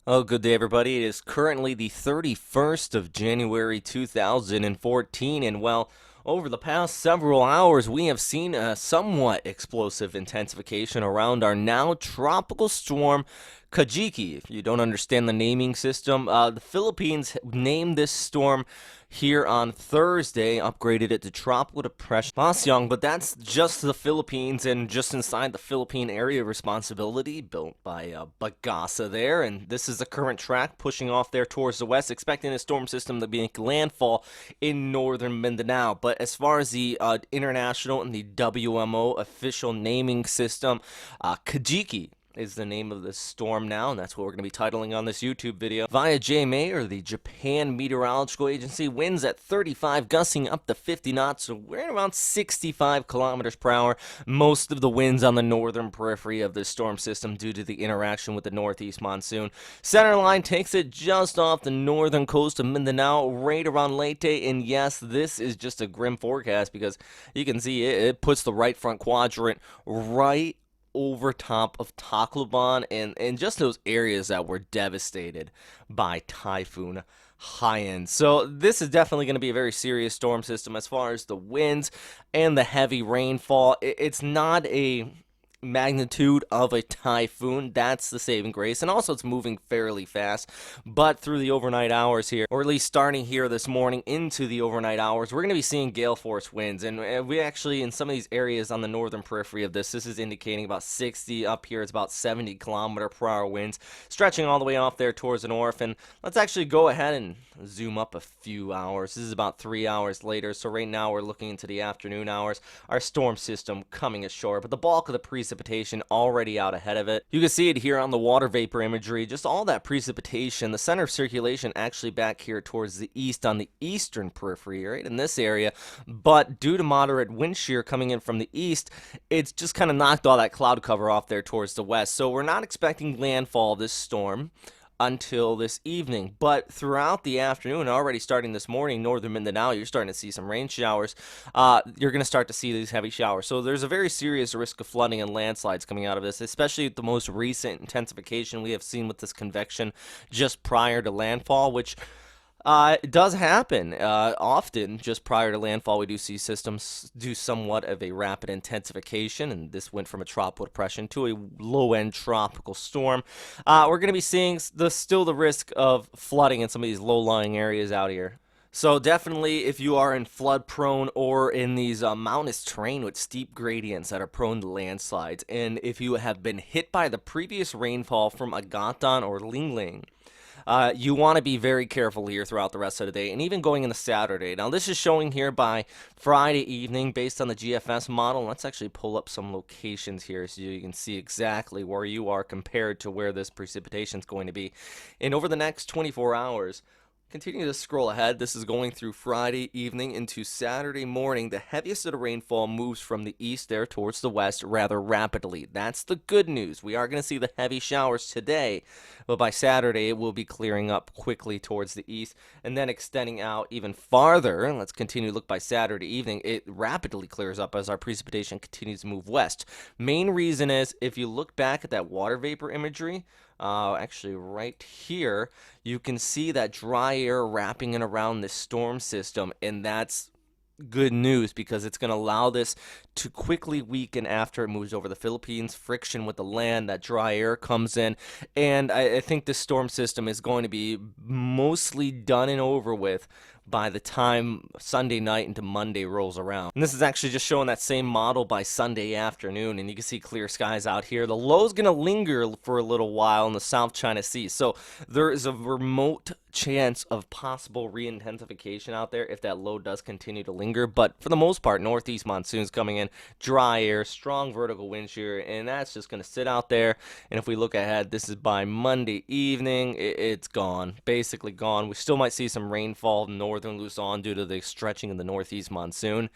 Oh, good day, everybody. It is currently the 31st of January 2014, and well, over the past several hours, we have seen a somewhat explosive intensification around our now tropical storm, Kajiki. If you don't understand the naming system, the Philippines named this storm here on Thursday, upgraded it to tropical depression Basyang, but that's just the Philippines and just inside the Philippine area of responsibility built by Bagasa there, and this is the current track pushing off there towards the west, expecting a storm system to make landfall in northern Mindanao. But as far as the international and the WMO official naming system, Kajiki is the name of the storm now, and that's what we're going to be titling on this YouTube video. Via JMA, or the Japan Meteorological Agency, winds at 35, gusting up to 50 knots, so we're at around 65 kilometers per hour. Most of the winds on the northern periphery of this storm system due to the interaction with the northeast monsoon. Center line takes it just off the northern coast of Mindanao, right around Leyte, and yes, this is just a grim forecast because you can see it puts the right front quadrant right over top of Tacloban and just those areas that were devastated by Typhoon Haiyan. So this is definitely going to be a very serious storm system as far as the winds and the heavy rainfall. It's not a magnitude of a typhoon. That's the saving grace. And also, it's moving fairly fast. But through the overnight hours here, or at least starting here this morning into the overnight hours, we're going to be seeing gale force winds. And we actually, in some of these areas on the northern periphery of this is indicating about 60. Up here, it's about 70 kilometer per hour winds, stretching all the way off there towards the north. And let's actually go ahead and zoom up a few hours. This is about 3 hours later. So right now, we're looking into the afternoon hours. Our storm system coming ashore, but the bulk of the precipitation already out ahead of it. You can see it here on the water vapor imagery, just all that precipitation. The center of circulation actually back here towards the east on the eastern periphery, right in this area, but due to moderate wind shear coming in from the east, it's just kind of knocked all that cloud cover off there towards the west. So we're not expecting landfall of this storm until this evening. But throughout the afternoon, already starting this morning, northern Mindanao, you're starting to see some rain showers. You're going to start to see these heavy showers. So there's a very serious risk of flooding and landslides coming out of this, especially the most recent intensification we have seen with this convection just prior to landfall, which it does happen often. Just prior to landfall, we do see systems do somewhat of a rapid intensification, and this went from a tropical depression to a low-end tropical storm. We're going to be seeing still the risk of flooding in some of these low-lying areas out here. So definitely, if you are in flood-prone or in these mountainous terrain with steep gradients that are prone to landslides, and if you have been hit by the previous rainfall from Agatan or Lingling, you want to be very careful here throughout the rest of the day and even going into Saturday. Now, this is showing here by Friday evening based on the GFS model. Let's actually pull up some locations here so you can see exactly where you are compared to where this precipitation is going to be. And over the next 24 hours, continue to scroll ahead. This is going through Friday evening into Saturday morning. The heaviest of the rainfall moves from the east there towards the west rather rapidly. That's the good news. We are going to see the heavy showers today, but by Saturday it will be clearing up quickly towards the east and then extending out even farther. Let's continue to look by Saturday evening. It rapidly clears up as our precipitation continues to move west. Main reason is if you look back at that water vapor imagery, actually right here, you can see that dry air wrapping in around this storm system, and that's good news because it's going to allow this to quickly weaken after it moves over the Philippines. Friction with the land, that dry air comes in, and I think this storm system is going to be mostly done and over with by the time Sunday night into Monday rolls around. And this is actually just showing that same model by Sunday afternoon, and you can see clear skies out here. The low is going to linger for a little while in the South China Sea, so there is a remote chance of possible re-intensification out there if that low does continue to linger. But for the most part, northeast monsoons coming in, dry air, strong vertical wind shear, and that's just going to sit out there. And if we look ahead, this is by Monday evening, it's gone, basically gone. We still might see some rainfall in northern Luzon due to the stretching of the northeast monsoon,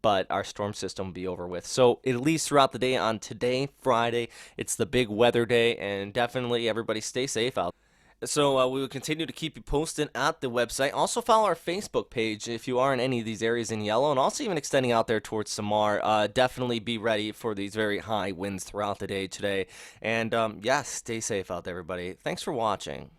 but our storm system will be over with. So at least throughout the day on today, Friday, it's the big weather day, and definitely everybody stay safe out. So we will continue to keep you posted at the website. Also follow our Facebook page if you are in any of these areas in yellow, and also even extending out there towards Samar. Definitely be ready for these very high winds throughout the day today. And yes, stay safe out there, everybody. Thanks for watching.